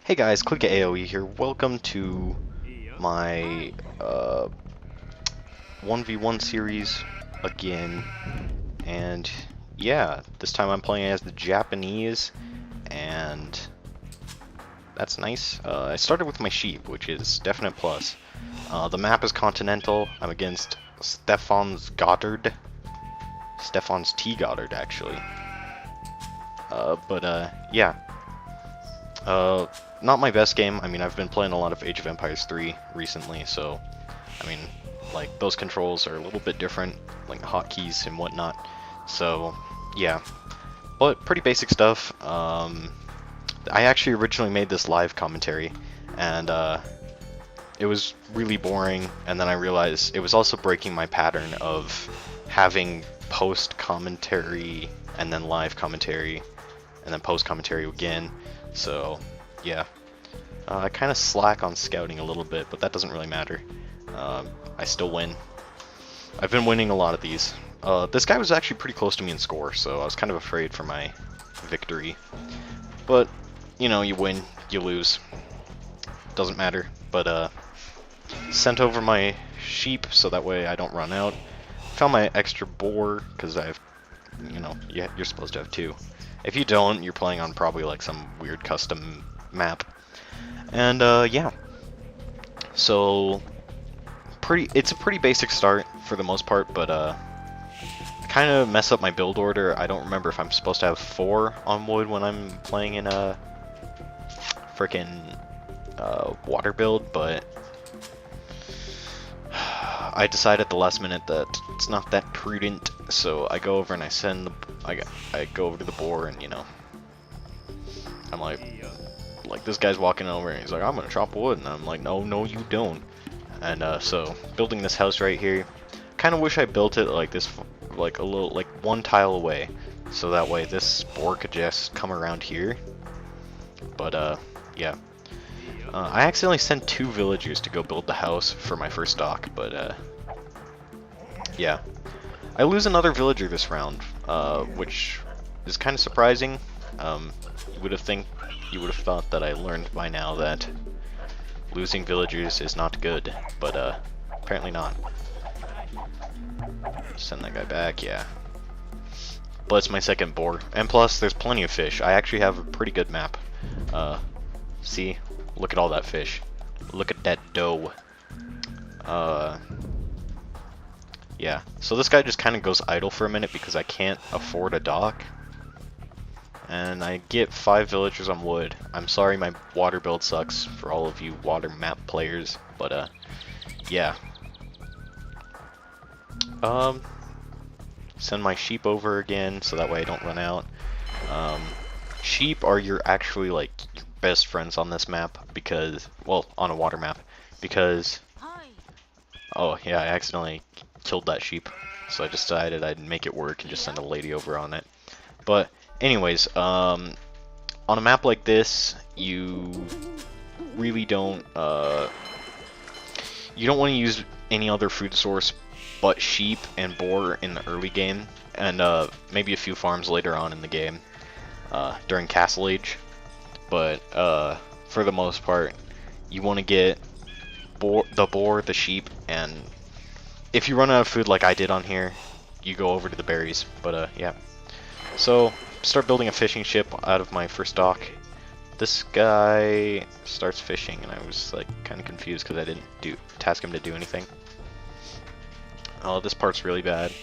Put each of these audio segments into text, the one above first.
Hey guys, Click AOE here. Welcome to my 1v1 series again. And yeah, this time I'm playing as the Japanese, and that's nice. I started with my sheep, which is definite plus. The map is Continental. I'm against stefanstgodard. stefanstgodard, actually. Yeah. Not my best game. I mean, I've been playing a lot of Age of Empires 3 recently, so, I mean, like, those controls are a little bit different, like hotkeys and whatnot, so, yeah. But, pretty basic stuff. I actually originally made this live commentary, and, it was really boring, and then I realized it was also breaking my pattern of having post-commentary, and then live commentary, and then post-commentary again. So, yeah. I kind of slack on scouting a little bit, but that doesn't really matter. I still win. I've been winning a lot of these. This guy was actually pretty close to me in score, so I was kind of afraid for my victory. But, you know, you win, you lose. Doesn't matter. But, sent over my sheep so that way I don't run out. Found my extra boar, because I have, you know, you're supposed to have two. If you don't, you're playing on probably like some weird custom map. And yeah. So it's a pretty basic start for the most part, but I kind of mess up my build order. I don't remember if I'm supposed to have 4 on wood when I'm playing in a frickin' water build, but I decided at the last minute that it's not that prudent, so I go over and I go over to the boar, and you know, I'm like this guy's walking over and he's like, I'm gonna chop wood, and I'm like, no you don't. And so building this house right here, kind of wish I built it like this, like a little, like 1 tile away, so that way this boar could just come around here. But yeah. I accidentally sent 2 villagers to go build the house for my first dock, but yeah. I lose another villager this round, which is kind of surprising. You would have thought that I learned by now that losing villagers is not good, but apparently not. Send that guy back, yeah. But it's my second boar, and plus there's plenty of fish. I actually have a pretty good map. See? Look at all that fish. Look at that dough. Yeah. So this guy just kind of goes idle for a minute because I can't afford a dock. And I get 5 villagers on wood. I'm sorry my water build sucks for all of you water map players, but yeah. Send my sheep over again so that way I don't run out. Sheep are your actually like your best friends on this map because, well, on a water map, because, oh yeah, I accidentally killed that sheep, so I decided I'd make it work and just send a lady over on it. But anyways, on a map like this, you really don't you don't want to use any other food source but sheep and boar in the early game, and maybe a few farms later on in the game. During Castle Age, but for the most part, you want to get the boar, the sheep, and if you run out of food like I did on here, you go over to the berries. But yeah, so start building a fishing ship out of my first dock. This guy starts fishing, and I was like kind of confused because I didn't task him to do anything. Oh, this part's really bad.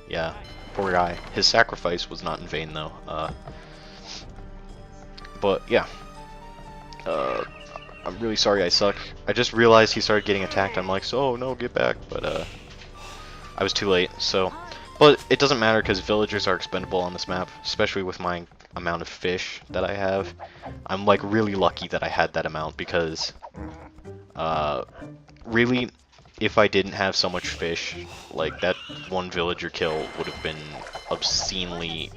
Yeah. Poor guy. His sacrifice was not in vain, though. But yeah. I'm really sorry I suck. I just realized he started getting attacked. I'm like, so no, get back. But I was too late. So, but it doesn't matter because villagers are expendable on this map, especially with my amount of fish that I have. I'm like really lucky that I had that amount because, really, if I didn't have so much fish, like that 1 villager kill would have been obscenely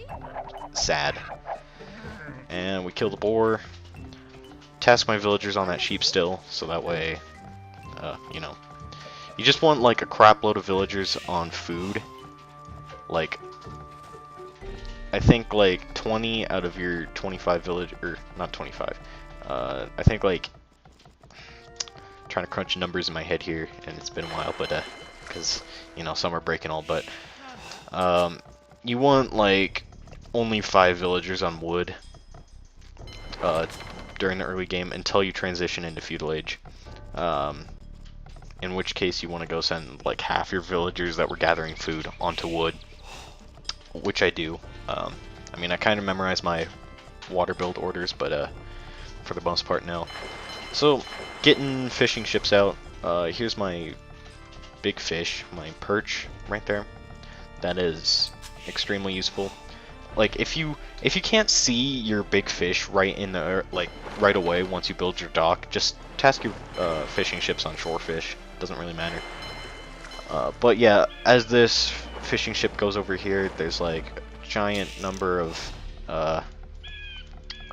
sad. And we kill the boar. Task my villagers on that sheep still, so that way, you know, you just want like a crap load of villagers on food. Like, I think like 20 out of your 25 village, or not 25, I think like trying to crunch numbers in my head here, and it's been a while, but because you know some are breaking all, but you want like only 5 villagers on wood during the early game until you transition into feudal age. In which case you want to go send like half your villagers that were gathering food onto wood, which I do. I mean, I kind of memorized my water build orders, but for the most part, no. So, getting fishing ships out. Here's my big fish, my perch, right there. That is extremely useful. Like, if you can't see your big fish right in the right away once you build your dock, just task your fishing ships on shore fish. Doesn't really matter. But yeah, as this fishing ship goes over here, there's like a giant number of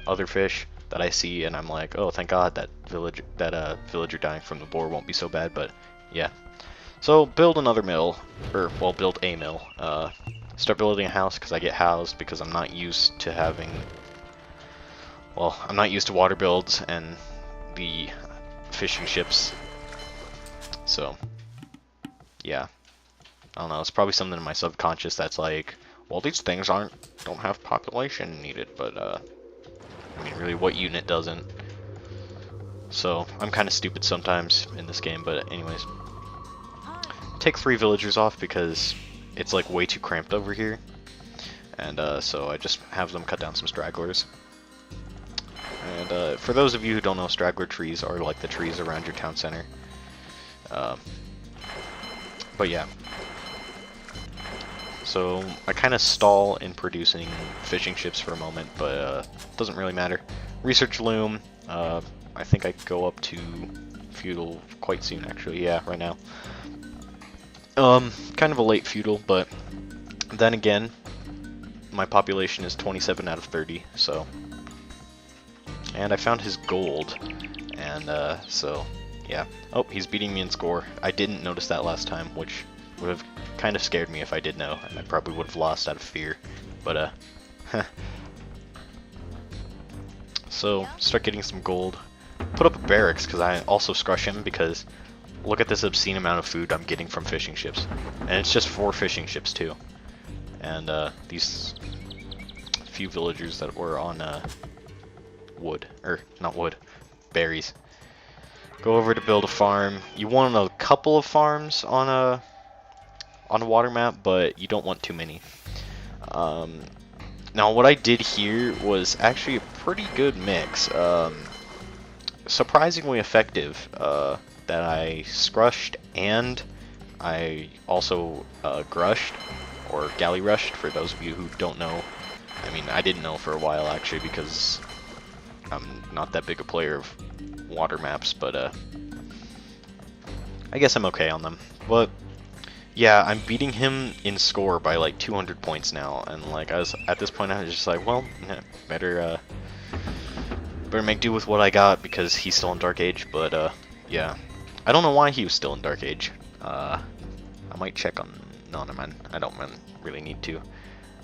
other fish that I see, and I'm like, oh, thank God that villager dying from the boar won't be so bad. But yeah, so build another mill, or well, build a mill. Start building a house because I get housed because I'm not used to having. Well, I'm not used to water builds and the fishing ships. So, yeah, I don't know, it's probably something in my subconscious that's like, well, these things don't have population needed, but, I mean, really, what unit doesn't? So, I'm kind of stupid sometimes in this game, but anyways. Take 3 villagers off because it's, like, way too cramped over here, and, so I just have them cut down some stragglers. And, for those of you who don't know, straggler trees are like the trees around your town center. But yeah, so I kind of stall in producing fishing ships for a moment, but doesn't really matter. Research loom, I think I go up to feudal quite soon actually, yeah, right now. Kind of a late feudal, but then again, my population is 27 out of 30, so. And I found his gold, and so. Yeah. Oh, he's beating me in score. I didn't notice that last time, which would have kind of scared me if I did know, and I probably would have lost out of fear. But, so, start getting some gold. Put up a barracks, because I also scrush him, because look at this obscene amount of food I'm getting from fishing ships. And it's just 4 fishing ships, too. And, these few villagers that were on, wood. Or, not wood. Berries. Go over to build a farm. You want a couple of farms on a water map, but you don't want too many. Now what I did here was actually a pretty good mix. Surprisingly effective. That I scrushed and I also grushed, or galley rushed, for those of you who don't know. I mean, I didn't know for a while actually because I'm not that big a player of water maps, but I guess I'm okay on them. But yeah, I'm beating him in score by like 200 points now, and like I was at this point I was just like, well, better make do with what I got because he's still in Dark Age. But yeah, I don't know why he was still in Dark Age. I might check on. No, man, I don't really need to.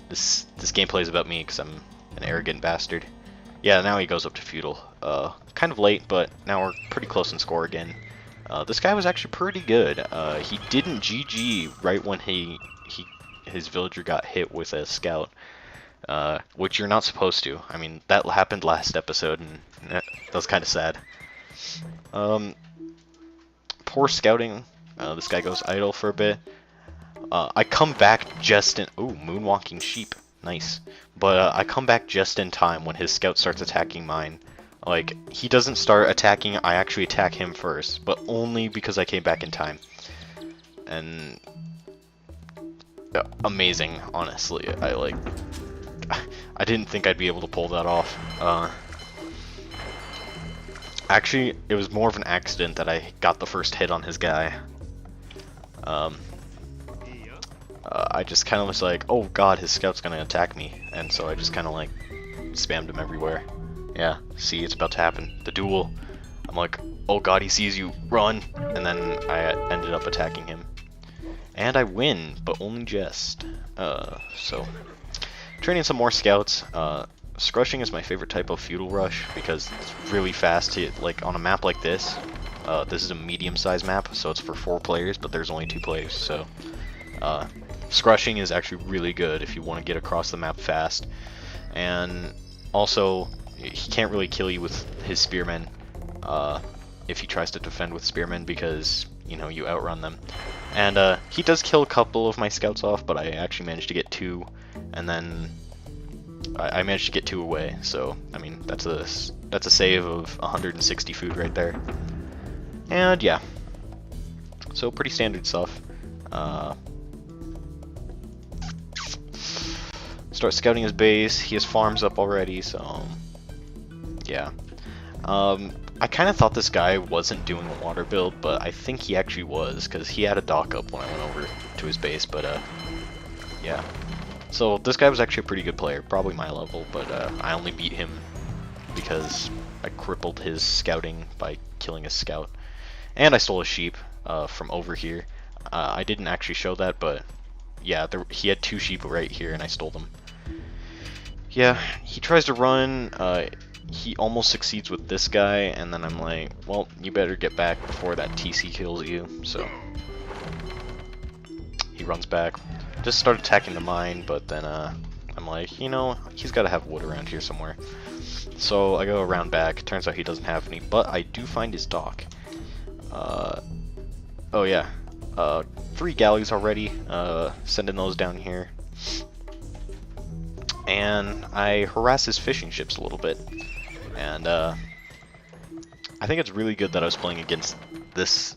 This gameplay is about me because I'm an arrogant bastard. Yeah, now he goes up to feudal. Kind of late, but now we're pretty close in score again. This guy was actually pretty good. He didn't GG right when his villager got hit with a scout, which you're not supposed to. I mean, that happened last episode, and that was kind of sad. Poor scouting. This guy goes idle for a bit. I come back just in. Ooh, moonwalking sheep. Nice. But I come back just in time when his scout starts attacking mine. Like, he doesn't start attacking, I actually attack him first, but only because I came back in time. And amazing, honestly. I didn't think I'd be able to pull that off. Actually, it was more of an accident that I got the first hit on his guy. I just kind of was like, oh god, his scout's gonna attack me, and so I just kind of like spammed him everywhere. Yeah, see, it's about to happen. The duel. I'm like, oh god, he sees you, run! And then I ended up attacking him. And I win, but only just. So, training some more scouts. scrushing is my favorite type of feudal rush because it's really fast. Like on a map like this, this is a medium-sized map, so it's for 4 players, but there's only 2 players. So scrushing is actually really good if you want to get across the map fast. And also, he can't really kill you with his spearmen if he tries to defend with spearmen because, you know, you outrun them. And he does kill a couple of my scouts off, but I actually managed to get 2, and then I managed to get 2 away. So, I mean, that's a save of 160 food right there. And yeah, so pretty standard stuff. Start scouting his base. He has farms up already, so yeah. I kind of thought this guy wasn't doing a water build, but I think he actually was, because he had a dock up when I went over to his base, but yeah. So this guy was actually a pretty good player, probably my level, but I only beat him because I crippled his scouting by killing his scout. And I stole a sheep from over here. I didn't actually show that, but yeah, he had 2 sheep right here, and I stole them. Yeah, he tries to run. He almost succeeds with this guy, and then I'm like, well, you better get back before that TC kills you. So he runs back. Just start attacking the mine, but then I'm like, you know, he's got to have wood around here somewhere. So I go around back. Turns out he doesn't have any, but I do find his dock. Oh yeah, 3 galleys already. Sending those down here. And I harass his fishing ships a little bit. And I think it's really good that I was playing against this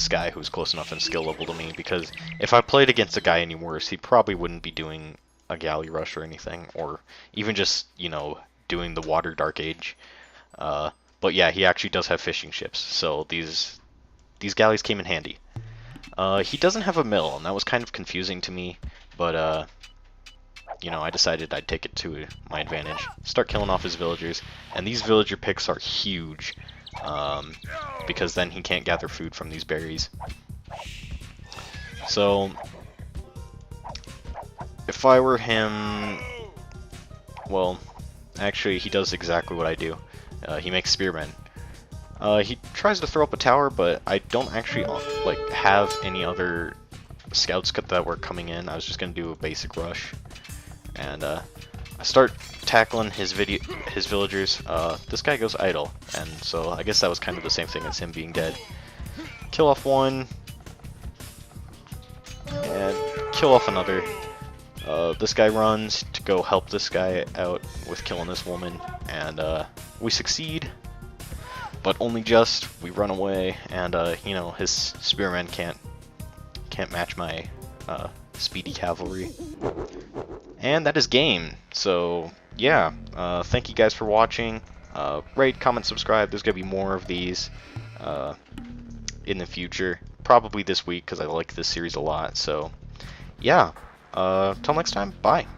guy who's close enough in skill level to me, because if I played against a guy any worse, he probably wouldn't be doing a galley rush or anything, or even just, you know, doing the water dark age. But yeah, he actually does have fishing ships, so these galleys came in handy. He doesn't have a mill, and that was kind of confusing to me, but you know, I decided I'd take it to my advantage. Start killing off his villagers, and these villager picks are huge, because then he can't gather food from these berries. So, if I were him, well, actually he does exactly what I do. He makes spearmen. He tries to throw up a tower, but I don't actually like have any other scouts that were coming in. I was just gonna do a basic rush. And I start tackling his villagers. This guy goes idle, and so I guess that was kind of the same thing as him being dead. Kill off one, and kill off another. This guy runs to go help this guy out with killing this woman, and we succeed, but only just. We run away, and you know, his spearmen can't match my speedy cavalry. And that is game. So yeah, thank you guys for watching. Rate, comment, subscribe. There's gonna be more of these in the future, probably this week because I like this series a lot. So yeah, till next time, bye.